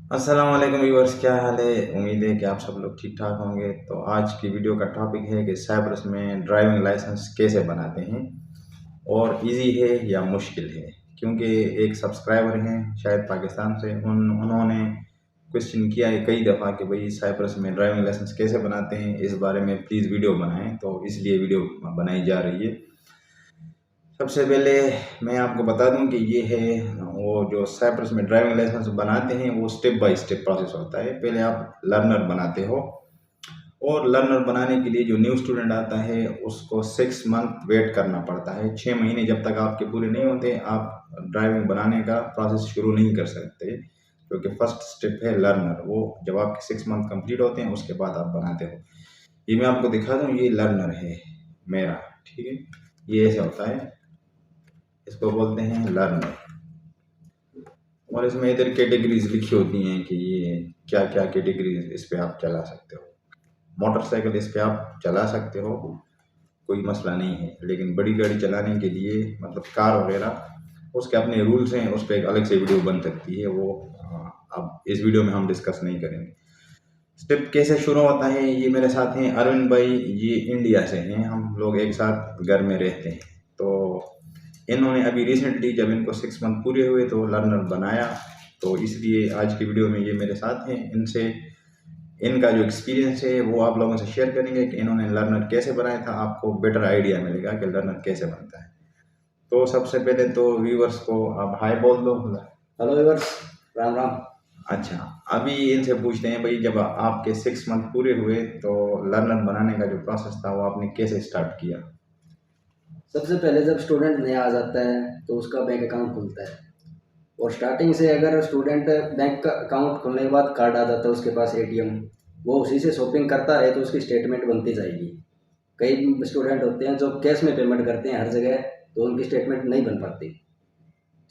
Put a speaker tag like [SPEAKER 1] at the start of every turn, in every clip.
[SPEAKER 1] अस्सलाम वालेकुम व्यूअर्स, क्या हाल है। उम्मीद है कि आप सब लोग ठीक ठाक होंगे। तो आज की वीडियो का टॉपिक है कि साइप्रस में ड्राइविंग लाइसेंस कैसे बनाते हैं और इजी है या मुश्किल है। क्योंकि एक सब्सक्राइबर हैं शायद पाकिस्तान से, उन्होंने क्वेश्चन किया है कई दफ़ा कि भाई साइप्रस में ड्राइविंग लाइसेंस कैसे बनाते हैं, इस बारे में प्लीज़ वीडियो बनाएं। तो इसलिए वीडियो बनाई जा रही है। सबसे पहले मैं आपको बता दूं कि ये है वो जो साइप्रस में ड्राइविंग लाइसेंस बनाते हैं, वो स्टेप बाय स्टेप प्रोसेस होता है। पहले आप लर्नर बनाते हो और लर्नर बनाने के लिए जो न्यू स्टूडेंट आता है उसको 6 मंथ वेट करना पड़ता है। 6 महीने जब तक आपके पूरे नहीं होते आप ड्राइविंग बनाने का प्रोसेस शुरू नहीं कर सकते, क्योंकि फर्स्ट स्टेप है लर्नर। वो जब आपके 6 मंथ कंप्लीट होते हैं उसके बाद आप बनाते हो। ये मैं आपको दिखा दूँ, ये लर्नर है मेरा, ठीक है। ये ऐसे होता है, इसको बोलते हैं लर्नर। और इसमें इधर कैटेगरीज लिखी होती हैं कि ये क्या क्या कैटेगरीज इस पे आप चला सकते हो। मोटरसाइकिल इस पे आप चला सकते हो, कोई मसला नहीं है। लेकिन बड़ी गाड़ी चलाने के लिए, मतलब कार वगैरह, उसके अपने रूल्स हैं। उस पर एक अलग से वीडियो बन सकती है, वो अब इस वीडियो में हम डिस्कस नहीं करेंगे। स्टेप कैसे शुरू होता है, ये मेरे साथ हैं अरविंद भाई, ये इंडिया से हैं, हम लोग एक साथ घर में रहते हैं। तो इन्होंने अभी रिसेंटली जब इनको 6 मंथ पूरे हुए तो लर्नर बनाया। तो इसलिए आज की वीडियो में ये मेरे साथ हैं। इनसे इनका जो एक्सपीरियंस है वो आप लोगों से शेयर करेंगे कि इन्होंने लर्नर कैसे बनाया था। आपको बेटर आइडिया मिलेगा कि लर्नर कैसे बनता है। तो सबसे पहले तो व्यूवर्स को आप हाय बोल दो।
[SPEAKER 2] Hello viewers, Ram Ram.
[SPEAKER 1] अच्छा, अभी इनसे पूछते हैं भाई, जब आपके 6 मंथ पूरे हुए तो लर्नर बनाने का जो प्रोसेस था वो आपने कैसे स्टार्ट किया।
[SPEAKER 2] सबसे पहले जब स्टूडेंट नया आ जाता है तो उसका बैंक अकाउंट खुलता है। और स्टार्टिंग से अगर स्टूडेंट बैंक का अकाउंट खुलने के बाद कार्ड आ जाता है उसके पास एटीएम, वो उसी से शॉपिंग करता रहे तो उसकी स्टेटमेंट बनती जाएगी। कई स्टूडेंट होते हैं जो कैश में पेमेंट करते हैं हर जगह, तो उनकी स्टेटमेंट नहीं बन पाती।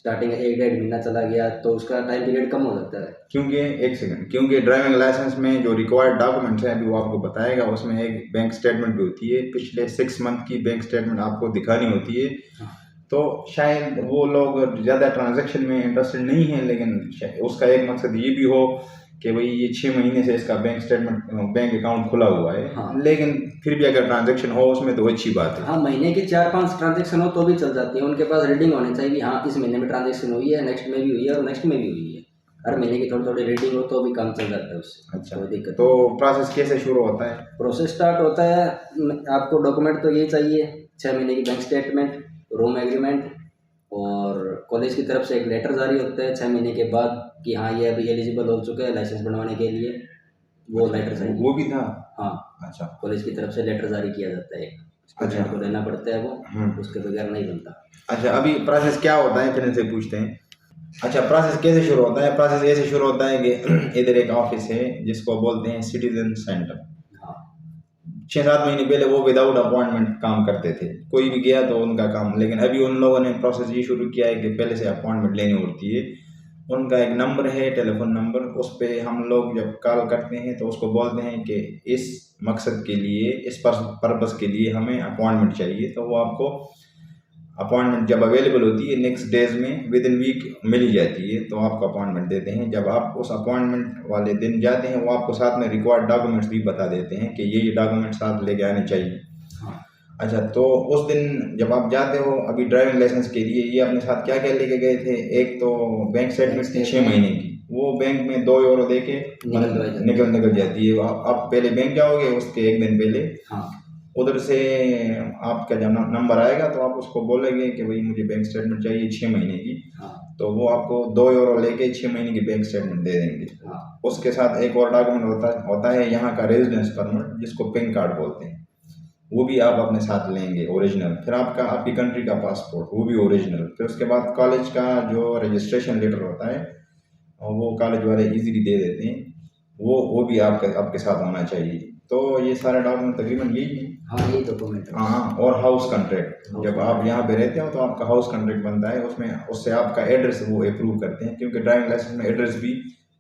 [SPEAKER 2] स्टार्टिंग 1 डेढ़ महीना चला गया तो उसका टाइम पीरियड कम हो जाता है।
[SPEAKER 1] क्योंकि एक सेकंड, क्योंकि ड्राइविंग लाइसेंस में जो रिक्वायर्ड डॉक्यूमेंट्स हैं अभी वो आपको बताएगा। उसमें एक बैंक स्टेटमेंट भी होती है, पिछले 6 मंथ की बैंक स्टेटमेंट आपको दिखानी होती है।
[SPEAKER 2] हाँ,
[SPEAKER 1] तो शायद वो लोग ज़्यादा ट्रांजैक्शन में इंटरेस्टेड नहीं है, लेकिन उसका एक मकसद ये भी हो कि भाई ये 6 महीने से इसका बैंक स्टेटमेंट, बैंक अकाउंट खुला हुआ है।
[SPEAKER 2] हाँ,
[SPEAKER 1] लेकिन फिर भी अगर ट्रांजैक्शन हो उसमें तो अच्छी बात है।
[SPEAKER 2] हाँ, महीने की 4-5 ट्रांजेक्शन हो तो भी चल जाती है। उनके पास रीडिंग होनी चाहिए कि हाँ इस महीने में ट्रांजेक्शन हुई है, नेक्स्ट में भी हुई है और नेक्स्ट में भी हुई है। हर महीने की थोड़ी थोड़ी रीडिंग हो तो भी काम चल जाता है उससे।
[SPEAKER 1] अच्छा,
[SPEAKER 2] कोई दिक्कत
[SPEAKER 1] तो
[SPEAKER 2] नहीं।
[SPEAKER 1] प्रोसेस कैसे शुरू होता है।
[SPEAKER 2] प्रोसेस स्टार्ट होता है, आपको डॉक्यूमेंट तो यही चाहिए, 6 महीने की बैंक स्टेटमेंट, रूम एग्रीमेंट, और कॉलेज की तरफ से एक लेटर जारी होता है 6 महीने के बाद कि हाँ ये अभी एलिजिबल हो चुके हैं लाइसेंस बनवाने के लिए। वो
[SPEAKER 1] अच्छा,
[SPEAKER 2] लेटर चाहिए।
[SPEAKER 1] वो भी था।
[SPEAKER 2] हाँ,
[SPEAKER 1] अच्छा।
[SPEAKER 2] कॉलेज की तरफ से लेटर जारी किया जाता है,
[SPEAKER 1] अच्छा।
[SPEAKER 2] स्टूडेंट को लेना पड़ता है वो,
[SPEAKER 1] हम्म।
[SPEAKER 2] उसके बगैर नहीं बनता।
[SPEAKER 1] अच्छा, अभी प्रोसेस क्या होता है फिर इनसे पूछते हैं। अच्छा, प्रोसेस कैसे शुरू होता है। प्रोसेस ऐसे शुरू होता है कि इधर एक ऑफिस है जिसको बोलते हैं सिटीजन सेंटर।
[SPEAKER 2] हाँ,
[SPEAKER 1] 6-7 महीने पहले वो विदाउट अपॉइंटमेंट काम करते थे, कोई भी गया तो उनका काम। लेकिन अभी उन लोगों ने प्रोसेस ये शुरू किया है कि पहले से अपॉइंटमेंट लेनी होती है। उनका एक नंबर है, टेलीफोन नंबर, उस पर हम लोग जब कॉल करते हैं तो उसको बोलते हैं कि इस मकसद के लिए, इस पर्पज़ के लिए हमें अपॉइंटमेंट चाहिए। तो वो आपको अपॉइंटमेंट जब अवेलेबल होती है नेक्स्ट डेज में, विद इन वीक मिल ही जाती है, तो आपको अपॉइंटमेंट देते हैं। जब आप उस अपॉइंटमेंट वाले दिन जाते हैं वो आपको साथ में रिक्वायर्ड डॉक्यूमेंट्स भी बता देते हैं कि ये डॉक्यूमेंट साथ लेके आने चाहिए।
[SPEAKER 2] हाँ,
[SPEAKER 1] अच्छा, तो उस दिन जब आप जाते हो अभी ड्राइविंग लाइसेंस के लिए, ये अपने साथ क्या क्या लेके गए थे। एक तो बैंक स्टेटमेंट थी 6 महीने की, वो बैंक में 2 यूरो दे के निकल जाती है। आप पहले बैंक जाओगे उसके एक दिन पहले,
[SPEAKER 2] हाँ,
[SPEAKER 1] उधर से आपका जब नंबर आएगा तो आप उसको बोलेंगे कि भाई मुझे बैंक स्टेटमेंट चाहिए 6 महीने की।
[SPEAKER 2] हाँ,
[SPEAKER 1] तो वो आपको 2 यूरो लेके 6 महीने की बैंक स्टेटमेंट दे देंगे।
[SPEAKER 2] हाँ,
[SPEAKER 1] उसके साथ एक और डॉक्यूमेंट होता है यहाँ का रेजिडेंस परमिट, जिसको पिन कार्ड बोलते हैं, वो भी आप अपने साथ लेंगे ओरिजिनल। फिर आपकी कंट्री का पासपोर्ट, वो भी ओरिजिनल। फिर उसके बाद कॉलेज का जो रजिस्ट्रेशन लेटर होता है, और वो कॉलेज वाले इजीली दे देते हैं, वो भी आपके साथ होना चाहिए। तो ये सारे डॉक्यूमेंट तकरीबन यही है।
[SPEAKER 2] हाँ, यही डॉक्यूमेंट है।
[SPEAKER 1] हाँ, और हाउस कॉन्ट्रैक्ट, जब आप यहाँ पे रहते हो तो आपका हाउस कॉन्ट्रैक्ट बनता है, उसमें उससे आपका एड्रेस वो अप्रूव करते हैं, क्योंकि ड्राइविंग लाइसेंस में एड्रेस भी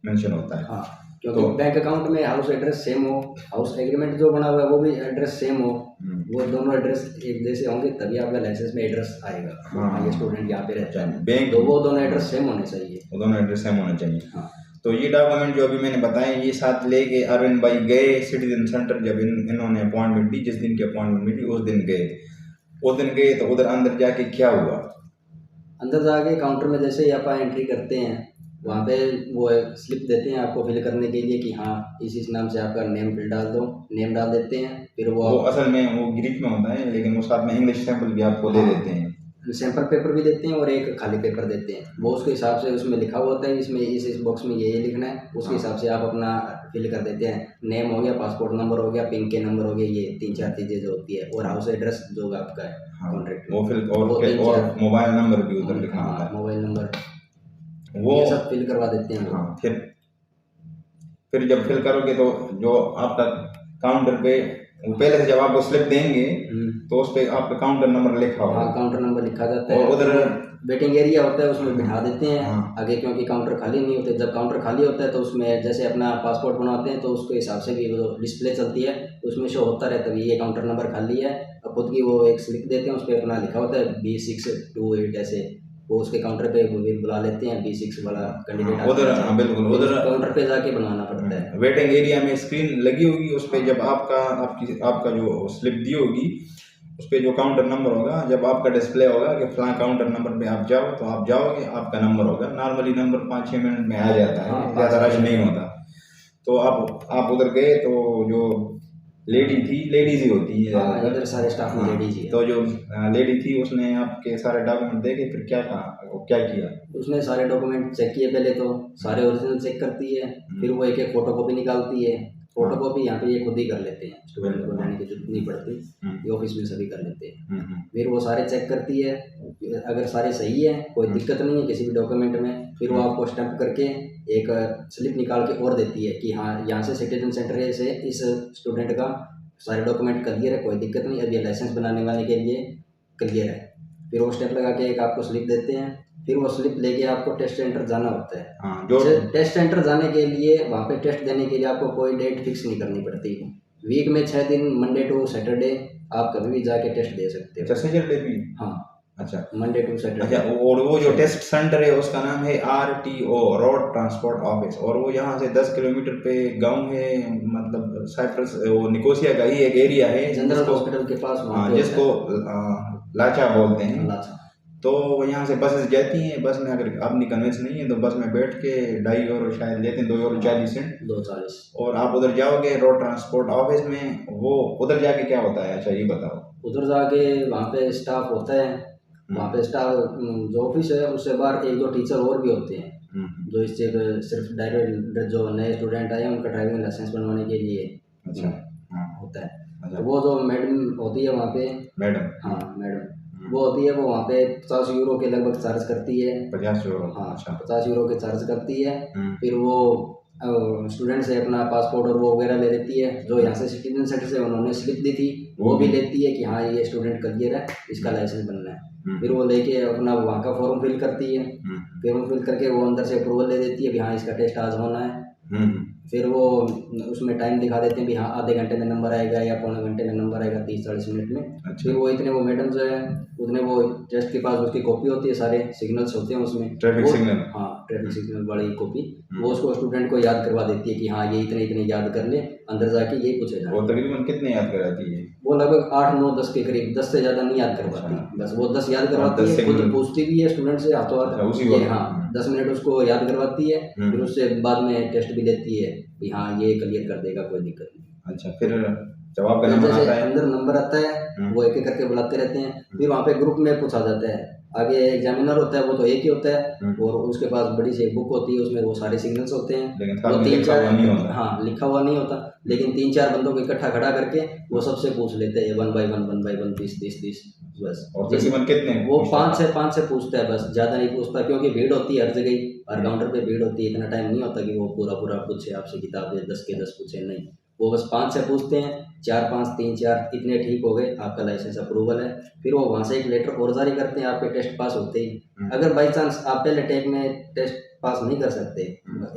[SPEAKER 1] मेंशन होता है।
[SPEAKER 2] हाँ, क्योंकि बैंक अकाउंट में हाउस एड्रेस सेम हो, हाउस एग्रीमेंट जो बना हुआ है वो भी एड्रेस सेम हो, वो दोनों एड्रेस एक जैसे होंगे तभी आपका लाइसेंस में एड्रेस आएगा।
[SPEAKER 1] हाँ,
[SPEAKER 2] ये स्टूडेंट यहाँ पे रहता है,
[SPEAKER 1] बैंक,
[SPEAKER 2] तो वो दोनों एड्रेस सेम होने चाहिए।
[SPEAKER 1] वो दोनों एड्रेस सेम होना चाहिए।
[SPEAKER 2] हाँ,
[SPEAKER 1] तो ये डॉक्यूमेंट जो अभी मैंने बताए ये साथ लेके अरविंद भाई गए सिटीजन सेंटर। जब इन्होंने अपॉइंटमेंट दी, जिस दिन की अपॉइंटमेंट मिली उस दिन गए। उस दिन गए तो उधर अंदर जाके क्या हुआ?
[SPEAKER 2] अंदर जाके काउंटर में जैसे ही आप एंट्री करते हैं, वहाँ पे वो स्लिप देते हैं आपको फिल करने के लिए कि हाँ इस नाम से आपका नेम फिल डाल दो, नेम डाल देते हैं। फिर वो
[SPEAKER 1] असल में वो ग्रीक में होता है, लेकिन वो साथ में इंग्लिश सैंपल भी आपको दे देते हैं।
[SPEAKER 2] सैंपल पेपर भी देते हैं और एक खाली पेपर देते हैं। वो उसके हिसाब से उसमें लिखा हुआ होता है, इसमें इस बॉक्स में ये लिखना है, उसके हिसाब से आप अपना फिल कर देते हैं। नेम हो गया, पासपोर्ट नंबर हो गया, पिन के नंबर हो गया, ये 3-4 चीज़ें जो होती है, और हाउस एड्रेस जो आपका है कॉन्ट्रैक्ट
[SPEAKER 1] वो फिल और मोबाइल नंबर भी उधर लिखना होता है।
[SPEAKER 2] मोबाइल नंबर
[SPEAKER 1] वो
[SPEAKER 2] ये सब फिल करवा देते हैं।
[SPEAKER 1] हाँ, फिर जब फिल करोगे तो जो आपका काउंटर पे वो पहले से जब आपको स्लिप देंगे तो उस पे आपका काउंटर नंबर लिखा होगा।
[SPEAKER 2] हाँ, काउंटर नंबर लिखा जाता है।
[SPEAKER 1] और उधर
[SPEAKER 2] वेटिंग एरिया होता है, उसमें बिठा देते हैं आगे, क्योंकि काउंटर खाली नहीं होते। जब काउंटर खाली होता है तो उसमें जैसे अपना पासपोर्ट बनाते हैं तो उसके हिसाब से भी वो डिस्प्ले चलती है, उसमें शो होता रहता है ये काउंटर नंबर खाली है। और खुद की वो एक स्लिप देते हैं, उस पर अपना लिखा होता है B628 ऐसे। वो उसके काउंटर पे बुला लेते हैं, B6 वाला कैंडिडेट
[SPEAKER 1] उधर। हाँ बिल्कुल, उधर
[SPEAKER 2] काउंटर पे जाके बनवाना पड़ता है।
[SPEAKER 1] वेटिंग एरिया में स्क्रीन लगी होगी, उस पर जब आपका जो स्लिप दी होगी उस पर जो काउंटर नंबर होगा, जब आपका डिस्प्ले होगा कि फलां काउंटर नंबर पे आप जाओ तो आप जाओगे, आपका नंबर होगा। नॉर्मली नंबर 5-6 मिनट में आ जाता है, ज़्यादा रश नहीं होता। तो आप उधर गए तो जो लेडी थी, लेडीज ही होती है
[SPEAKER 2] इधर सारे स्टाफ में लेडीज ही है।
[SPEAKER 1] तो जो लेडी थी उसने आपके सारे डॉक्यूमेंट देखे, फिर क्या किया?
[SPEAKER 2] उसने सारे डॉक्यूमेंट चेक किए। पहले तो सारे ओरिजिनल चेक करती है, फिर वो एक एक फोटो कॉपी निकालती है। फोटो कॉपी यहाँ पे ये खुद ही कर लेते हैं, स्टूडेंट को लाने की जरूरत नहीं पड़ती, ये ऑफिस में सभी कर लेते हैं। फिर वो सारे चेक करती है, अगर सारे सही है, कोई दिक्कत नहीं है किसी भी डॉक्यूमेंट में, फिर वो आपको स्टैंप करके एक स्लिप निकाल के और देती है कि हाँ यहाँ से सिटीजन सेंटर से इस स्टूडेंट का सारे डॉक्यूमेंट क्लियर है, कोई दिक्कत नहीं, अब ये लाइसेंस बनाने वाले के लिए क्लियर है। फिर वो स्टैंप लगा के एक आपको स्लिप देते हैं। फिर वो स्लिप लेके आपको टेस्ट सेंटर जाना होता है। टेस्ट सेंटर जाने के लिए, वहाँ पे टेस्ट देने के लिए आपको कोई डेट फिक्स नहीं करनी पड़ती। वीक में 6 दिन, मंडे टू सैटरडे आप कभी भी जाके टेस्ट दे सकते हो।
[SPEAKER 1] सैटरडे भी?
[SPEAKER 2] हाँ,
[SPEAKER 1] अच्छा,
[SPEAKER 2] मंडे टू सैटरडे।
[SPEAKER 1] अच्छा, और वो जो टेस्ट सेंटर है उसका नाम है RTO, रोड ट्रांसपोर्ट ऑफिस, और वो यहाँ से 10 किलोमीटर पे गांव है, मतलब साइप्रस वो निकोसिया का ही एक एरिया है,
[SPEAKER 2] जनरल हॉस्पिटल के पास,
[SPEAKER 1] जिसको लाचा बोलते हैं।
[SPEAKER 2] लाचा।
[SPEAKER 1] तो यहाँ से बसेस जाती हैं। बस में अगर आपने कन्वेंस नहीं है तो बस में बैठ के 2.5 यूरो शायद लेते हैं, 2.40 सेंट,
[SPEAKER 2] 2.40। और
[SPEAKER 1] आप उधर जाओगे रोड ट्रांसपोर्ट ऑफिस में। वो उधर जाके क्या होता है? अच्छा ये बताओ।
[SPEAKER 2] उधर जाके वहाँ पे स्टाफ होता है, वहाँ पे स्टाफ जो ऑफिस है उससे बाहर 1-2 टीचर और भी होते हैं जो इससे सिर्फ डायरेक्ट जो नए स्टूडेंट आए हैं उनका ड्राइविंग लाइसेंस बनवाने के लिए
[SPEAKER 1] अच्छा
[SPEAKER 2] होता है। तो वो जो मैडम होती है वहाँ पे, मैडम वो होती है, वो वहाँ पे 50 यूरो के लगभग चार्ज करती है।
[SPEAKER 1] 50 यूरो?
[SPEAKER 2] हाँ, 50 यूरो के चार्ज करती है। फिर वो स्टूडेंट से अपना पासपोर्ट और वो वगैरह ले लेती है। जो यहाँ से सिटीजन सेंटर से उन्होंने स्लिप दी थी वो भी लेती है कि हाँ ये स्टूडेंट क्लियर है, इसका लाइसेंस बनना है। फिर वो लेके अपना वहाँ का फॉर्म फिल करती है। फॉर्म फिल करके वो अंदर से अप्रूवल ले देती है कि हाँ इसका टेस्ट आज होना है। फिर वो उसमें टाइम दिखा देते हैं भी हाँ आधे घंटे में नंबर आएगा या पौने घंटे में नंबर आएगा, 30-40 मिनट में। अच्छा। फिर वो इतने वो मैडम जो है उतने वो टेस्ट के पास उसकी कॉपी होती है, सारे सिग्नल्स होते हैं उसमें,
[SPEAKER 1] ट्रैफिक सिग्नल।
[SPEAKER 2] हाँ, ट्रैफिक सिग्नल वाली कॉपी वो उसको स्टूडेंट को याद करवा देती है कि हाँ ये इतने याद कर ले, अंदर जाके यही पूछेगा।
[SPEAKER 1] वो तकरीबन कितने याद कराती है?
[SPEAKER 2] वो लगभग 8, 9, 10 के करीब, 10 से ज़्यादा नहीं याद करवाती। बस वो 10 याद करवाती है, खुद पूछती भी है स्टूडेंट से हाथों हाथ। हाँ, 10 मिनट उसको याद करवाती है, फिर उससे बाद में टेस्ट भी लेती है कि हाँ ये क्लियर कर देगा, कोई दिक्कत नहीं।
[SPEAKER 1] अच्छा, फिर जवाब का नंबर आता है,
[SPEAKER 2] अंदर नंबर आता है, वो एक एक करके बुलाते रहते हैं। फिर वहाँ पे ग्रुप में पूछा जाता है। आगे एग्जामिनर होता है, वो तो एक ही होता है, और उसके पास बड़ी सी एक बुक होती है, उसमें वो सारे सिग्नल्स होते हैं। वो 3-4 हाँ लिखा हुआ नहीं होता, लेकिन 3-4 बंदों को इकट्ठा खड़ा करके वो सबसे पूछ लेते हैं 1 by 1 30 बस।
[SPEAKER 1] और तकरीबन कितने?
[SPEAKER 2] वो 5 से पूछता है, बस ज़्यादा नहीं पूछता, क्योंकि भीड़ होती है हर जगह, हर काउंटर पे भीड़ होती है। इतना टाइम नहीं होता कि वो पूरा पूछे आपसे किताब 10 के 10 पूछे, नहीं। वो बस 5 से पूछते हैं, 4, 5, 3, 4 इतने ठीक हो गए, आपका लाइसेंस अप्रूवल है। फिर वो वहाँ से एक लेटर और जारी करते हैं आपके टेस्ट पास होते ही। अगर बाई चांस आप पहले टेक में टेस्ट पास नहीं कर सकते,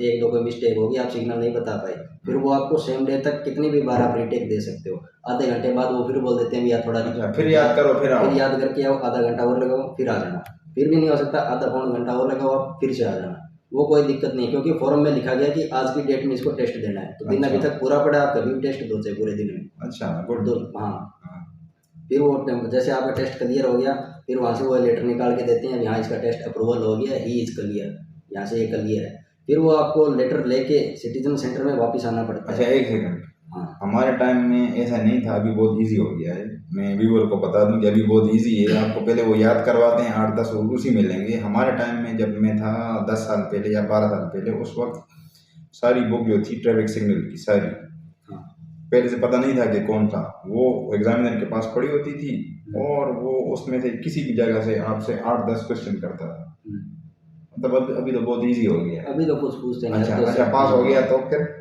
[SPEAKER 2] 1-2 कोई मिस्टेक होगी, आप सिग्नल नहीं बता पाए, फिर वो आपको सेम डे तक कितनी भी बार आप रीटेक दे सकते हो। आधे घंटे बाद वो फिर बोल देते हैं भैया थोड़ा
[SPEAKER 1] फिर याद करो, फिर
[SPEAKER 2] याद करके आओ, आधा घंटा और लगाओ, फिर आ जाना। फिर भी नहीं हो सकता, आधा पौना घंटा और लगाओ, आप फिर से आ जाना। वो कोई दिक्कत नहीं, क्योंकि फॉर्म में लिखा गया कि आज की डेट में इसको टेस्ट देना है, तो दिन अभी
[SPEAKER 1] अच्छा
[SPEAKER 2] तक पूरा पड़ा, आप कभी भी टेस्ट दो चाहे पूरे दिन में।
[SPEAKER 1] अच्छा, गुड।
[SPEAKER 2] तो हाँ, फिर वो जैसे आपका टेस्ट क्लियर हो गया, फिर वहाँ से वो लेटर निकाल के देते हैं, यहाँ इसका टेस्ट अप्रूवल हो गया, ही इज क्लियर, यहाँ से ये क्लियर है। फिर वो आपको लेटर लेके सिटीजन सेंटर में वापस आना पड़ता है।
[SPEAKER 1] अच्छा, एक सेकंड,
[SPEAKER 2] हाँ
[SPEAKER 1] हमारे टाइम में ऐसा नहीं था, अभी बहुत इजी हो गया है। मैं व्यूअर को बता दूं कि अभी बहुत इजी है, आपको पहले वो याद करवाते हैं 8-10 उसी में लेंगे। हमारे टाइम में जब मैं था 10 साल पहले या 12 साल पहले, उस वक्त सारी बुक जो थी ट्रैफिक सिग्नल की सारी,
[SPEAKER 2] हाँ
[SPEAKER 1] पहले से पता नहीं था कि कौन सा, वो एग्जामिनर के पास पड़ी होती थी और वो उसमें से किसी भी जगह से आपसे 8-10 क्वेश्चन करता था। मतलब अभी तो बहुत इजी हो गया है।
[SPEAKER 2] अभी तो कुछ पूछते नहीं।
[SPEAKER 1] अच्छा अच्छा, पास हो गया तो फिर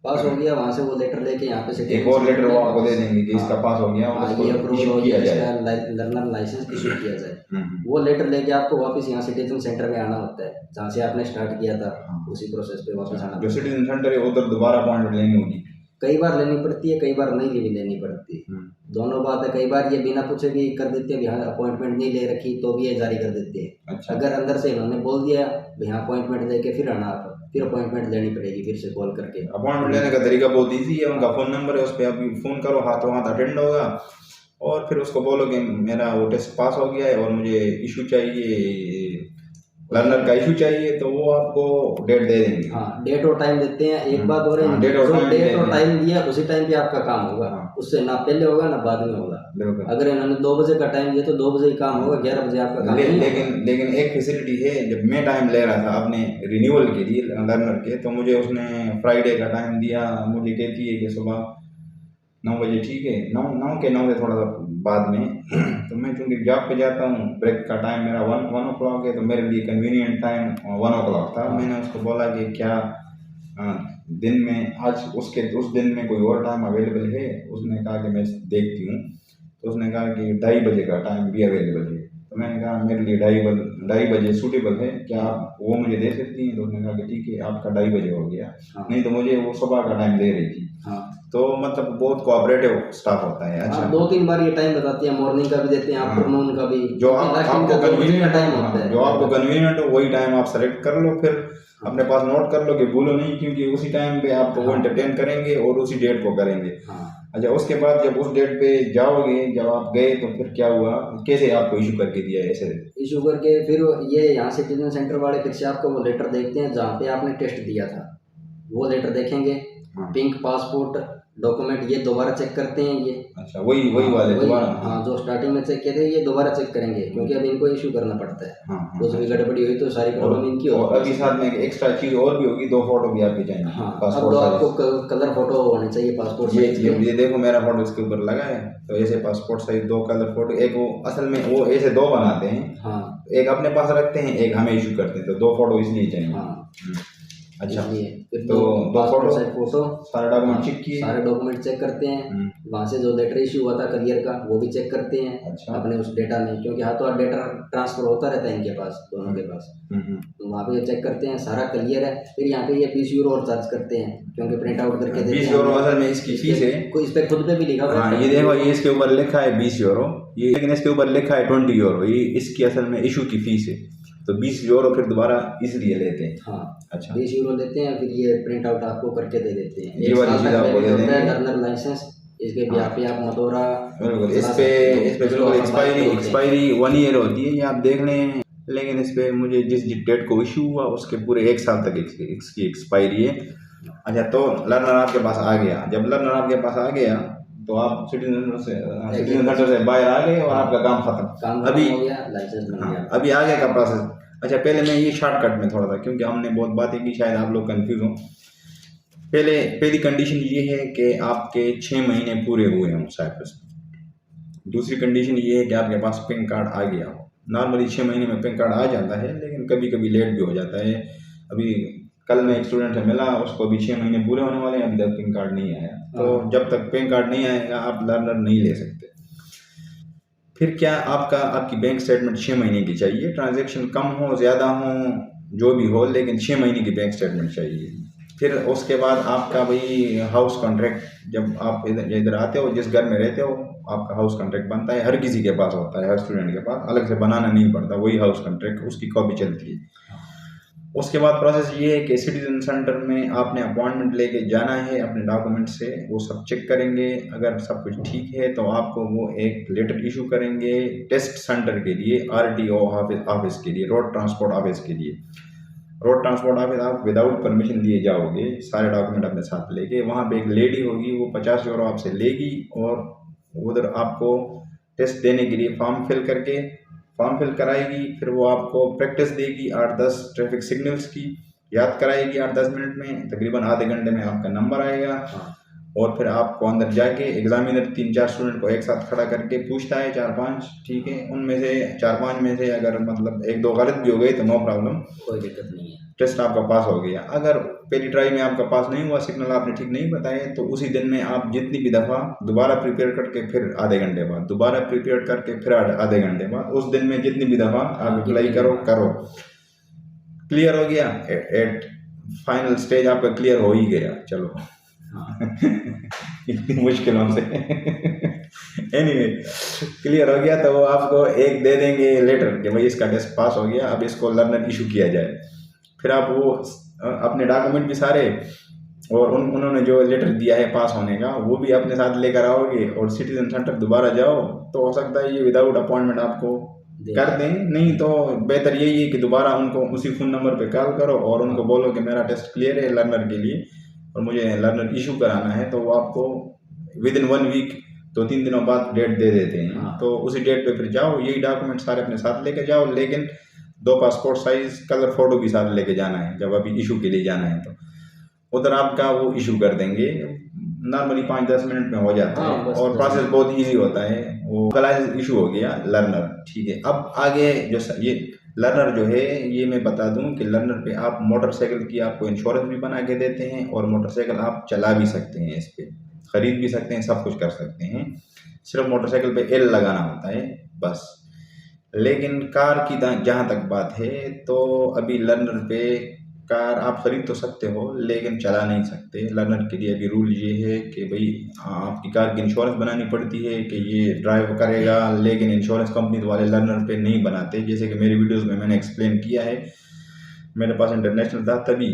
[SPEAKER 2] पास हो गया, वहाँ से वो लेटर लेके यहाँ पे
[SPEAKER 1] एक और लेटर वो आपको दे देंगे कि इसका पास हो गया और
[SPEAKER 2] हाँ,
[SPEAKER 1] उसको
[SPEAKER 2] ये अप्रूवल
[SPEAKER 1] इशू
[SPEAKER 2] हो
[SPEAKER 1] किया
[SPEAKER 2] गया,
[SPEAKER 1] जाए।
[SPEAKER 2] इसका लर्नर लाइसेंस इशू किया जाए। वो लेटर लेके आपको वापस यहाँ सिटीजन सेंटर में आना होता है, जहाँ से आपने स्टार्ट किया था, उसी प्रोसेस पे वापस आना।
[SPEAKER 1] जो सिटीजन सेंटर है उधर दोबारा अपॉइंटमेंट लेनी होगी,
[SPEAKER 2] कई बार लेनी पड़ती है, कई बार नहीं भी लेनी पड़ती है, दोनों बात है। कई बार ये बिना पूछे भी कर देते हैं, यहाँ अपॉइंटमेंट नहीं ले रखी तो भी ये जारी कर देते हैं।
[SPEAKER 1] अच्छा।
[SPEAKER 2] अगर अंदर से इन्होंने बोल दिया यहाँ अपॉइंटमेंट लेके फिर आना, आप फिर अपॉइंटमेंट लेनी पड़ेगी, फिर से कॉल करके।
[SPEAKER 1] अपॉइंटमेंट लेने का तरीका बहुत इजी है, उनका फ़ोन नंबर है, उस पर आप फ़ोन करो, हाथों हाथ अटेंड होगा और फिर उसको बोलो कि मेरा वो टेस्ट पास हो गया है और मुझे इशू चाहिए, लर्नर का इशू चाहिए, तो वो आपको डेट दे देंगे।
[SPEAKER 2] हाँ, डेट और टाइम देते हैं। एक बात और है,
[SPEAKER 1] हाँ, डेट और
[SPEAKER 2] टाइम दिया उसी टाइम पे आपका काम होगा। उससे ना पहले होगा ना बाद में होगा। अगर इन्होंने 2 बजे का टाइम दिया तो 2 बजे ही काम होगा, 11 बजे आपका काम नहीं होगा।
[SPEAKER 1] लेकिन एक फैसिलिटी है, जब मैं टाइम ले रहा था अपने रिन्यूअल के लिए लर्नर के, तो मुझे उसने फ्राइडे का टाइम दिया। मुझे कहती है कि सुबह 9 बजे, ठीक है, 9 से थोड़ा सा बाद में तो मैं चूँकि जॉब पे जाता हूँ, ब्रेक का टाइम मेरा 1 o'clock है, तो मेरे लिए कन्वीनियंट टाइम 1 o'clock था। मैंने उसको बोला कि क्या दिन में आज उस दिन में कोई और टाइम अवेलेबल है? उसने कहा कि मैं देखती हूँ। तो उसने कहा कि 2:30 बजे का टाइम भी अवेलेबल है। तो मैंने कहा मेरे लिए 2:30 बजे सूटेबल है, क्या आप वो मुझे दे सकती हैं? तो उसने कहा कि ठीक है, आपका 2:30 बजे हो गया। नहीं तो मुझे वो सुबह का टाइम दे रही थी। तो मतलब बहुत कोऑपरेटिव स्टाफ होता है। अच्छा,
[SPEAKER 2] 2-3 बार ये टाइम बताती है, मॉर्निंग का भी देते हैं, आफ्टरनून का भी,
[SPEAKER 1] जो आपको कन्वीनियंट
[SPEAKER 2] टाइम होता है,
[SPEAKER 1] जो आपको कन्वीनियंट हो वही टाइम आप सेलेक्ट कर लो, फिर अपने पास नोट कर लो कि भूलो नहीं, क्योंकि उसी टाइम पे आपको वो एंटरटेन करेंगे और उसी डेट को करेंगे। अच्छा, उसके बाद जब उस डेट पे जाओगे, जब आप गए तो फिर क्या हुआ, कैसे आपको इशू करके दिया? ऐसे
[SPEAKER 2] इशू करके फिर ये यहाँ सिटीजन सेंटर वाले फिर से आपको वो लेटर देखते हैं जहाँ पे आपने टेस्ट दिया था, वो लेटर देखेंगे। पिंक पासपोर्ट डॉक्यूमेंट ये दोबारा चेक करते हैं ये। अच्छा,
[SPEAKER 1] वही वाले दोबारा?
[SPEAKER 2] हाँ, जो स्टार्टिंग में चेक किए थे ये दोबारा चेक करेंगे, क्योंकि अब इनको इशू करना पड़ता है। कुछ भी गड़बड़ी हुई तो सारी प्रॉब्लम इनकी होगी।
[SPEAKER 1] और अभी साथ में एक्स्ट्रा चीज और भी होगी, 2 फोटो भी आपकी चाहिए।
[SPEAKER 2] हाँ, अब तो आपको कलर फोटो होने चाहिए पासपोर्ट साइज।
[SPEAKER 1] ये देखो मेरा फोटो इसके ऊपर लगा है, तो ऐसे पासपोर्ट साइज 2 कलर फोटो। एक वो असल में वो ऐसे 2 बनाते हैं। हाँ, एक अपने पास रखते हैं, एक हमें इशू करते हैं, तो 2 फोटो इसलिए चाहिए। हाँ। अच्छा, फिर तो 2 फोटो सारे डॉक्यूमेंट चेक किए,
[SPEAKER 2] सारे डॉक्यूमेंट चेक करते हैं। वहाँ से जो लेटर इशू हुआ था करियर का वो भी चेक करते हैं। अच्छा, अपने उस डेटा में, क्योंकि हाथों हाथ डेटा ट्रांसफर होता रहता है इनके पास, दोनों के पास। तो वहाँ पे चेक करते हैं, सारा क्लियर है। फिर यहाँ पे ये 20 यूरो और चार्ज करते हैं, क्योंकि प्रिंट आउट करके देते हैं।
[SPEAKER 1] 20 यूरो असल में इसकी फीस है।
[SPEAKER 2] कोई इस पे खुद पे भी लिखा हुआ है।
[SPEAKER 1] ये देखो, ये इसके ऊपर लिखा है 20 यूरो, ये लेकिन इसके ऊपर लिखा है 20 यूरो। ये इसकी असल में इशू की फीस है, तो 20 यूरो फिर दोबारा इसलिए लेते हैं। हाँ, अच्छा, 20
[SPEAKER 2] यूरो लेते हैं, फिर ये प्रिंट आउट आपको करके दे देते हैं।
[SPEAKER 1] ये वाली चीज़ आपको दे देंगे,
[SPEAKER 2] लर्नर लाइसेंस। इसके भी आप मदोरा
[SPEAKER 1] बिल्कुल, इस पे बिल्कुल एक्सपायरी 1 ईयर होती है, ये आप देख लें। लेकिन इस पे मुझे जिस डेट को इशू हुआ उसके पूरे 1 साल तक इसकी एक्सपायरी है। अच्छा, तो लर्नर आपके पास आ गया। जब लर्नर आपके पास आ गया तो आप सिटीजन सेंटर से बाहर आ गए और आपका काम खत्म। अभी अभी आगे का प्रोसेस। अच्छा, पहले मैं ये शॉर्टकट में थोड़ा सा, क्योंकि हमने बहुत बातें की, शायद आप लोग कंफ्यूज हो। पहली कंडीशन ये है कि आपके 6 महीने पूरे हुए हों साइप्रस में। दूसरी कंडीशन ये है कि आपके पास पैन कार्ड आ गया हो। नॉर्मली 6 महीने में पैन कार्ड आ जाता है, लेकिन कभी कभी लेट भी हो जाता है। अभी कल मैं एक स्टूडेंट से मिला, उसको अभी 6 महीने पूरे होने वाले हैं, अभी तक पैन कार्ड नहीं आया। तो जब तक पैन कार्ड नहीं आएगा आप लर्नर नहीं ले सकते। फिर क्या, आपकी बैंक स्टेटमेंट 6 महीने की चाहिए। ट्रांजैक्शन कम हो ज़्यादा हो जो भी हो, लेकिन 6 महीने की बैंक स्टेटमेंट चाहिए। फिर उसके बाद आपका भाई हाउस कॉन्ट्रैक्ट, जब आप इधर आते हो, जिस घर में रहते हो, आपका हाउस कॉन्ट्रैक्ट बनता है। हर किसी के पास होता है, हर स्टूडेंट के पास, अलग से बनाना नहीं पड़ता। वही हाउस कॉन्ट्रैक्ट, उसकी कॉपी चलती है। उसके बाद प्रोसेस ये है कि सिटीजन सेंटर में आपने अपॉइंटमेंट लेके जाना है, अपने डॉक्यूमेंट से वो सब चेक करेंगे। अगर सब कुछ ठीक है तो आपको वो एक लेटर इशू करेंगे टेस्ट सेंटर के लिए, RTO ऑफिस के लिए, रोड ट्रांसपोर्ट ऑफिस के लिए। रोड ट्रांसपोर्ट ऑफिस आप विदाउट परमिशन लिए जाओगे, सारे डॉक्यूमेंट अपने साथ लेके। वहाँ पे एक लेडी होगी, वो 50 यूरो आपसे लेगी और उधर आपको टेस्ट देने के लिए फॉर्म फिल कराएगी। फिर वो आपको प्रैक्टिस देगी 8-10 ट्रैफिक सिग्नल्स की, याद कराएगी 8-10 मिनट में। तकरीबन आधे घंटे में आपका नंबर आएगा। और फिर आपको अंदर जाके एग्जामिनर 3-4 स्टूडेंट को एक साथ खड़ा करके पूछता है, 4-5, ठीक है। उनमें से 4-5 में से अगर मतलब 1-2 गलत भी हो गए तो नो प्रॉब्लम,
[SPEAKER 2] कोई दिक्कत नहीं है,
[SPEAKER 1] टेस्ट आपका पास हो गया। अगर पहली ट्राई में आपका पास नहीं हुआ, सिग्नल आपने ठीक नहीं बताए, तो उसी दिन में आप जितनी भी दफ़ा दोबारा प्रिपेयर करके फिर आधे घंटे बाद, दोबारा प्रिपेयर करके फिर आधे घंटे बाद, उस दिन में जितनी भी दफ़ा आप अप्लाई करो। क्लियर हो गया, एट फाइनल स्टेज आपका क्लियर हो ही गया। चलो इतनी मुश्किलों से एनीवे क्लियर हो गया, तो वो आपको एक दे देंगे लेटर कि भाई इसका टेस्ट पास हो गया, अब इसको लर्नर इशू किया जाए। फिर आप वो अपने डॉक्यूमेंट भी सारे और उन्होंने जो लेटर दिया है पास होने का वो भी अपने साथ लेकर आओगे और सिटीजन सेंटर दोबारा जाओ। तो हो सकता है ये विदाउट अपॉइंटमेंट आपको कर दें, नहीं तो बेहतर यही है कि दोबारा उनको उसी फ़ोन नंबर पे कॉल करो और उनको बोलो कि मेरा टेस्ट क्लियर है लर्नर के लिए और मुझे लर्नर इशू कराना है। तो वो आपको विदिन 1 वीक 2-3 दिनों बाद डेट दे देते हैं। तो उसी डेट पे फिर जाओ, यही डॉक्यूमेंट सारे अपने साथ लेके जाओ, लेकिन 2 पासपोर्ट साइज कलर फ़ोटो भी साथ लेके जाना है जब अभी इशू के लिए जाना है। तो उधर आपका वो इशू कर देंगे, नॉर्मली 5-10 मिनट में हो जाता है और प्रोसेस बहुत इजी होता है। वो क्लास इशू हो गया लर्नर, ठीक है। अब आगे जो ये लर्नर जो है, ये मैं बता दूं कि लर्नर पे आप मोटरसाइकिल की आपको इंश्योरेंस भी बना के देते हैं और मोटरसाइकिल आप चला भी सकते हैं, इस पर ख़रीद भी सकते हैं, सब कुछ कर सकते हैं। सिर्फ मोटरसाइकिल पे L लगाना होता है बस। लेकिन कार की जहाँ तक बात है, तो अभी लर्नर पे कार आप खरीद तो सकते हो लेकिन चला नहीं सकते। लर्नर के लिए अभी रूल ये है कि भाई आपकी कार की इंश्योरेंस बनानी पड़ती है कि ये ड्राइव करेगा, लेकिन इंश्योरेंस कंपनी वाले लर्नर पे नहीं बनाते। जैसे कि मेरी वीडियोस में मैंने एक्सप्लेन किया है, मेरे पास इंटरनेशनल था तभी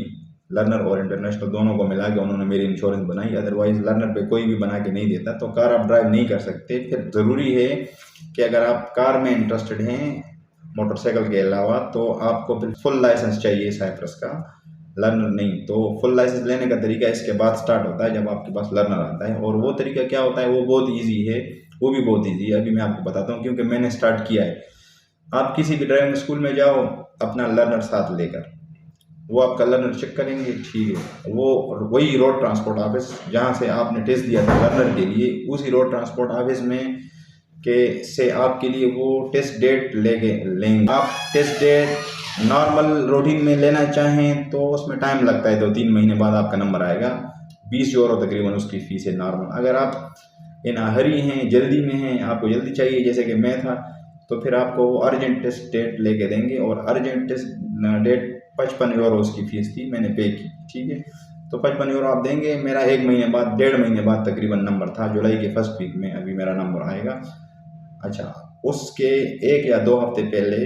[SPEAKER 1] लर्नर और इंटरनेशनल दोनों को मिला के उन्होंने मेरी इंश्योरेंस बनाई, अदरवाइज लर्नर पे कोई भी बना के नहीं देता। तो कार आप ड्राइव नहीं कर सकते। फिर ज़रूरी है कि अगर आप कार में इंटरेस्टेड हैं मोटरसाइकिल के अलावा, तो आपको फिर फुल लाइसेंस चाहिए साइप्रस का, लर्नर नहीं। तो फुल लाइसेंस लेने का तरीका इसके बाद स्टार्ट होता है जब आपके पास लर्नर आता है। और वो तरीका क्या होता है, वो बहुत ईजी है, वो भी बहुत ईजी है। अभी मैं आपको बताता हूँ क्योंकि मैंने स्टार्ट किया है। आप किसी भी ड्राइविंग स्कूल में जाओ अपना लर्नर साथ लेकर, वो आपका लर्नर चेक करेंगे, ठीक है। वो वही रोड ट्रांसपोर्ट ऑफिस जहाँ से आपने टेस्ट दिया था लर्नर के लिए, उसी रोड ट्रांसपोर्ट ऑफिस में के से आपके लिए वो टेस्ट डेट लेंगे। आप टेस्ट डेट नॉर्मल रूटीन में लेना चाहें तो उसमें टाइम लगता है, 2-3 महीने बाद आपका नंबर आएगा। 20 यूरो तकरीबन उसकी फ़ीस है नॉर्मल। अगर आप इन हरी हैं, जल्दी में हैं, आपको जल्दी चाहिए जैसे कि मैं था, तो फिर आपको वो अर्जेंट टेस्ट डेट लेके देंगे। और अर्जेंट टेस्ट डेट 55 यूरो उसकी फ़ीस थी, मैंने पे की, ठीक है। तो 55 यूरो आप देंगे। मेरा 1 महीने बाद, 1.5 महीने बाद तकरीबन नंबर था, जुलाई के फर्स्ट वीक में अभी मेरा नंबर आएगा। अच्छा, उसके 1 या 2 हफ्ते पहले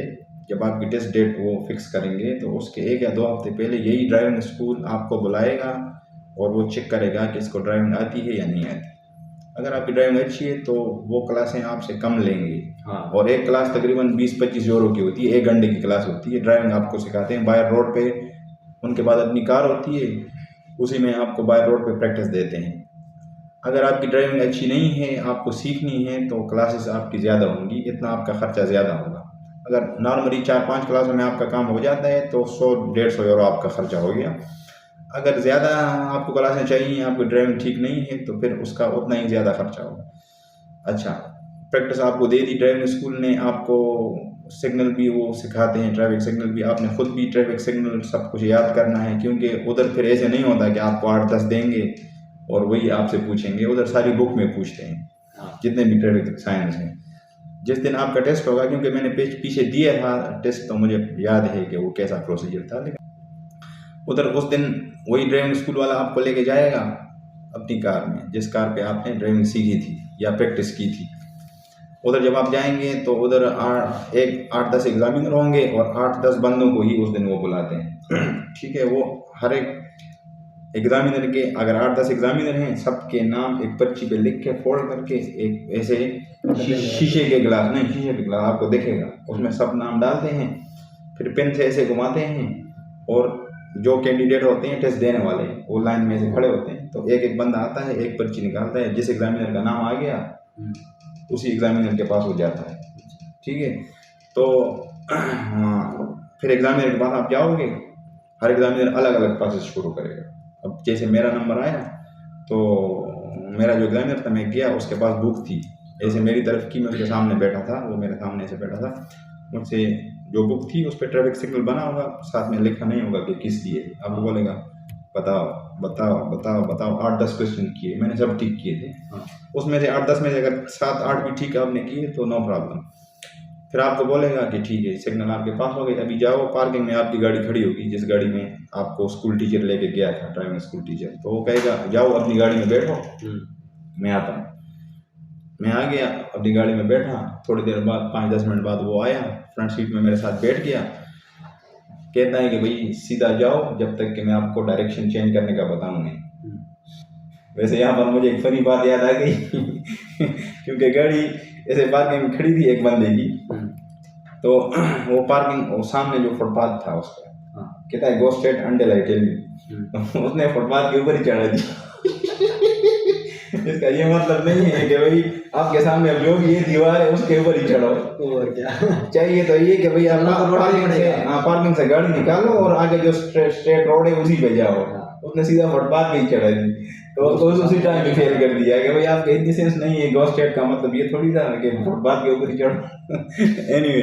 [SPEAKER 1] जब आपकी टेस्ट डेट वो फिक्स करेंगे, तो उसके 1 या 2 हफ्ते पहले यही ड्राइविंग स्कूल आपको बुलाएगा और वो चेक करेगा कि इसको ड्राइविंग आती है या नहीं आती। अगर आपकी ड्राइविंग अच्छी है तो वो क्लासें आपसे कम लेंगे। और एक क्लास तकरीबन 20-25 यूरो की होती है, 1 घंटे की क्लास होती है। ड्राइविंग आपको सिखाते हैं बाहर रोड पे, उनके बाद अपनी कार होती है, उसी में आपको बाहर रोड पे प्रैक्टिस देते हैं। अगर आपकी ड्राइविंग अच्छी नहीं है, आपको सीखनी है, तो क्लासेस आपकी ज़्यादा होंगी, इतना आपका ख़र्चा ज़्यादा होगा। अगर नॉर्मली 4-5 क्लासों में आपका काम हो जाता है तो 100-150 यूरो आपका ख़र्चा हो गया। अगर ज़्यादा आपको क्लासें चाहिए, आपकी ड्राइविंग ठीक नहीं है, तो फिर उसका उतना ही ज़्यादा खर्चा होगा। अच्छा, प्रैक्टिस आपको दे दी ड्राइविंग स्कूल ने, आपको सिग्नल भी वो सिखाते हैं, ट्रैफिक सिग्नल भी। आपने खुद भी ट्रैफिक सिग्नल सब कुछ याद करना है, क्योंकि उधर फिर ऐसे नहीं होता कि आपको 8-10 देंगे और वही आपसे पूछेंगे। उधर सारी बुक में पूछते हैं जितने भी ट्रैफिक साइंस हैं। जिस दिन आपका टेस्ट होगा, क्योंकि मैंने पीछे दिया था टेस्ट, तो मुझे याद है कि वो कैसा प्रोसीजर था। लेकिन उधर उस दिन वही ड्राइविंग स्कूल वाला आपको लेके जाएगा अपनी कार में, जिस कार पे आपने ड्राइविंग सीखी थी या प्रैक्टिस की थी। उधर जब आप जाएंगे तो उधर 8-10 एग्जामिनर होंगे और 8-10 बंदों को ही उस दिन वो बुलाते हैं। ठीक है, वो हर एक एग्जामिनर के अगर 8-10 एग्जामिनर हैं, सबके नाम एक पर्ची पे लिख के फोल्ड करके एक ऐसे शीशे के गिलास, नहीं शीशे के गिलास आपको दिखेगा, उसमें सब नाम डालते हैं, फिर पेन से ऐसे घुमाते हैं और जो कैंडिडेट होते हैं टेस्ट देने वाले वो लाइन में ऐसे खड़े होते हैं, तो एक एक बंदा आता है, एक पर्ची निकालता है, जिस एग्जामिनर का नाम आ गया उसी एग्जामिनर के पास हो जाता है। ठीक है, तो फिर एग्जामिनर के पास आप जाओगे, हर एग्जामिनर अलग अलग प्रोसेस शुरू करेगा। अब जैसे मेरा नंबर आया तो मेरा जो एग्जामिनर था, मैं गया, उसके पास बुक थी, ऐसे मेरी तरफ की, मैं उसके सामने बैठा था, वो मेरे सामने ऐसे बैठा था, मुझसे जो बुक थी उस पर ट्रैफिक सिग्नल बना होगा, साथ में लिखा नहीं होगा कि किस लिए। अब बोलेगा बताओ बताओ बताओ बताओ, 8-10 क्वेश्चन किए, मैंने सब ठीक किए थे, उसमें से 8-10 में से अगर 7-8 भी ठीक आपने किए तो नो प्रॉब्लम। फिर आपको बोलेगा कि ठीक है सिग्नल आपके पास हो गई, अभी जाओ पार्किंग में आपकी गाड़ी खड़ी होगी, जिस गाड़ी में आपको स्कूल टीचर लेके गया था, ड्राइविंग स्कूल टीचर, तो वो कहेगा जाओ अपनी गाड़ी में बैठो, मैं आता हूँ। मैं आ गया, अपनी गाड़ी में बैठा, थोड़ी देर बाद 5-10 मिनट बाद वो आया, फ्रंट सीट में मेरे साथ बैठ गया, कहता है कि भाई सीधा जाओ जब तक कि मैं आपको डायरेक्शन चेंज करने का बताऊँ नहीं। वैसे यहाँ पर मुझे एक फनी बात याद आ गई क्योंकि गाड़ी ऐसे पार्किंग में खड़ी थी एक बंदे की, तो वो पार्किंग, वो सामने जो फुटपाथ था उसका, कहता है go straight until I tell you, उसने फुटपाथ के ऊपर ही चढ़ा दी। इसका ये मतलब नहीं है कि भाई आपके सामने अब जो भी ये दीवार है उसके ऊपर ही चढ़ो, और क्या चाहिए तो ये कि भाई आप पार्किंग से गाड़ी निकालो और आगे जो स्ट्रेट रोड है उसी पे जाओ। उसने सीधा फुटपाथ पे ही चढ़ा दी, तो उसको उसी टाइम भी फेल कर दिया कि भाई आपके इतनी सेंस नहीं है, गो स्ट्रेट का मतलब ये थोड़ी था कि फुटपाथ के ऊपर ही चढ़ो। एनीवे,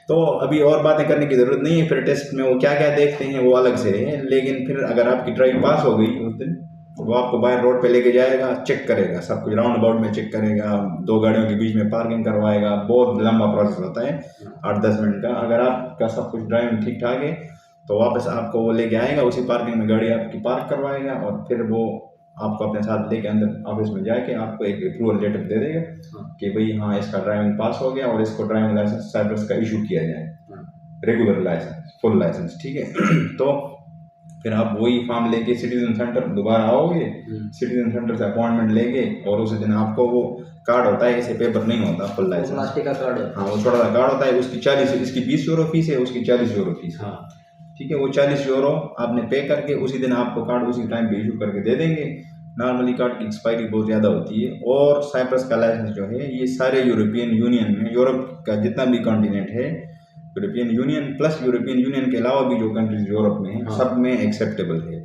[SPEAKER 1] तो अभी और बातें करने की ज़रूरत नहीं है, फिर टेस्ट में वो क्या क्या देखते हैं वो अलग से है, लेकिन फिर अगर आपकी ड्राइव पास हो गई उस दिन, वो आपको बाहर रोड पे लेके जाएगा, चेक करेगा, सब कुछ राउंड अबाउट में चेक करेगा, 2 गाड़ियों के बीच में पार्किंग करवाएगा, बहुत लंबा प्रोसेस होता है 8-10 मिनट का। अगर आपका सब कुछ ड्राइविंग ठीक ठाक है तो वापस आपको वो लेके आएगा, उसी पार्किंग में गाड़ी आपकी पार्क करवाएगा और फिर वो आपको अपने साथ लेके अंदर ऑफिस में जाके आपको एक अप्रूवल लेटर दे देगा कि भाई हाँ इसका ड्राइविंग पास हो गया और इसको ड्राइविंग लाइसेंस साइप्रस का इशू किया जाए, रेगुलर लाइसेंस, फुल लाइसेंस। ठीक है, तो फिर आप वही फॉर्म लेके सिटीजन सेंटर दोबारा आओगे, सिटीजन सेंटर से अपॉइंटमेंट लेके, और उस दिन आपको वो कार्ड होता है, ऐसे पेपर नहीं होता, फुल लाइसेंस प्लास्टिक का कार्ड, हाँ वो छोटा सा कार्ड होता है, उसकी 40, इसकी 20 यूरो फीस है, उसकी 40 यूरो फीस है। ठीक है, वो 40 यूरो आपने पे करके उसी दिन आपको कार्ड उसी टाइम पे इशू करके दे देंगे। नॉर्मली कार्ड की एक्सपायरी बहुत ज़्यादा होती है, और साइप्रस का लाइसेंस जो है ये सारे यूरोपियन यूनियन में, यूरोप का जितना भी कॉन्टिनेंट है, European union plus European union के अलावा भी जो कंट्रीज यूरोप में हैं, सब में एक्सेप्टेबल है।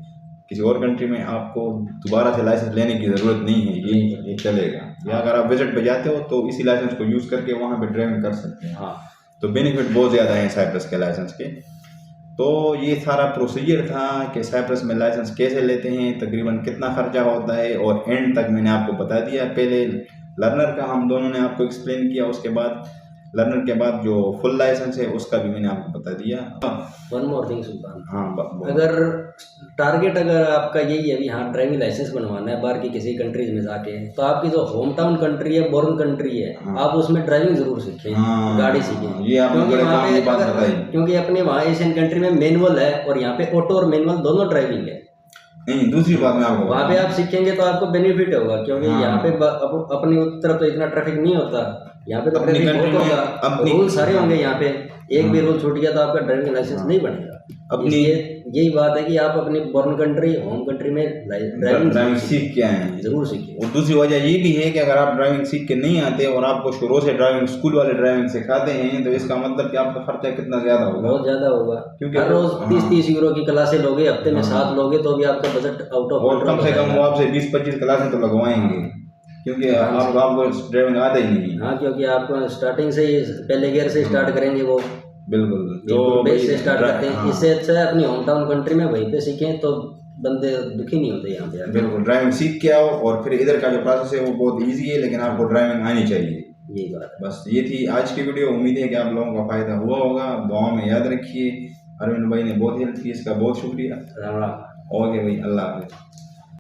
[SPEAKER 1] किसी और कंट्री में आपको दोबारा से लाइसेंस लेने की ज़रूरत नहीं है, ये चलेगा। या अगर आप विजिट पे जाते हो तो इसी लाइसेंस को यूज़ करके वहाँ पे ड्राइविंग कर सकते हैं। तो बेनिफिट बहुत ज़्यादा हैं साइप्रस के लाइसेंस के। तो ये सारा प्रोसीजर था कि साइप्रस में लाइसेंस कैसे लेते हैं, तकरीबन कितना खर्चा होता है, और एंड तक मैंने आपको बता दिया। पहले लर्नर का हम दोनों ने आपको एक्सप्लेन किया, उसके बाद लर्नर के बाद जो फुल लाइसेंस है उसका भी मैंने आपको बता दिया।
[SPEAKER 2] वन मोर थिंग सुल्तान,
[SPEAKER 1] हाँ,
[SPEAKER 2] अगर टारगेट अगर आपका यही है अभी हाँ ड्राइविंग लाइसेंस बनवाना है बाहर की किसी कंट्रीज में जाके, तो आपकी जो होम टाउन कंट्री है, बोर्न कंट्री है, आप उसमें ड्राइविंग जरूर सीखें, गाड़ी सीखें,
[SPEAKER 1] ये आपने वहाँ पे
[SPEAKER 2] क्योंकि अपने वहाँ एशियन कंट्री में मैनुअल है और यहाँ पे ऑटो और मैनुअल दोनों ड्राइविंग है।
[SPEAKER 1] नहीं, दूसरी बात में आपको
[SPEAKER 2] वहाँ पे आप सीखेंगे तो आपको बेनिफिट होगा, क्योंकि यहाँ पे अपनी तरफ तो इतना ट्रैफिक नहीं होता, यहाँ पे तो रूल सारे होंगे, यहाँ पे एक भी रूल छूट गया तो आपका ड्राइविंग लाइसेंस नहीं बनेगा। अपनी यही बात है कि आप अपनी बोर्न कंट्री, होम कंट्री में ड्राइविंग
[SPEAKER 1] सीख के आए हैं,
[SPEAKER 2] जरूर सीखिए।
[SPEAKER 1] और दूसरी वजह ये भी है कि अगर आप ड्राइविंग सीख के नहीं आते और आपको शुरू से ड्राइविंग स्कूल वाले ड्राइविंग सिखाते हैं, तो इसका मतलब कि आपका खर्चा कितना ज्यादा होगा,
[SPEAKER 2] बहुत ज्यादा होगा, क्योंकि हर रोज 30-30 यूरो की क्लासें लोगे, हफ्ते में 7 लोगे तो भी आपका बजट आउट ऑफ,
[SPEAKER 1] और कम से कम वो आपसे 20-25 क्लासें तो लगवाएंगे, क्योंकि आपको ड्राइविंग आता ही नहीं।
[SPEAKER 2] हाँ, क्योंकि आपको स्टार्टिंग से ही पहले गियर से स्टार्ट करेंगे, वो
[SPEAKER 1] बिल्कुल
[SPEAKER 2] तो बेस से स्टार्ट करते हैं। इससे अच्छा है अपनी होम टाउन कंट्री में वहीं पे सीखें, तो बंदे दुखी नहीं होते यहाँ पे।
[SPEAKER 1] बिल्कुल, ड्राइविंग सीख के आओ, और फिर इधर का जो प्रोसेस है वो बहुत इजी है, लेकिन आपको ड्राइविंग आनी चाहिए,
[SPEAKER 2] यही बात है।
[SPEAKER 1] बस ये थी आज की वीडियो। उम्मीद है कि आप लोगों का फायदा हुआ होगा, दुआ में याद रखिए। अरविंद भाई ने बहुत हेल्प की, इसका बहुत शुक्रिया।
[SPEAKER 2] राम राम।
[SPEAKER 1] ओके भाई, अल्लाह हाफिज़।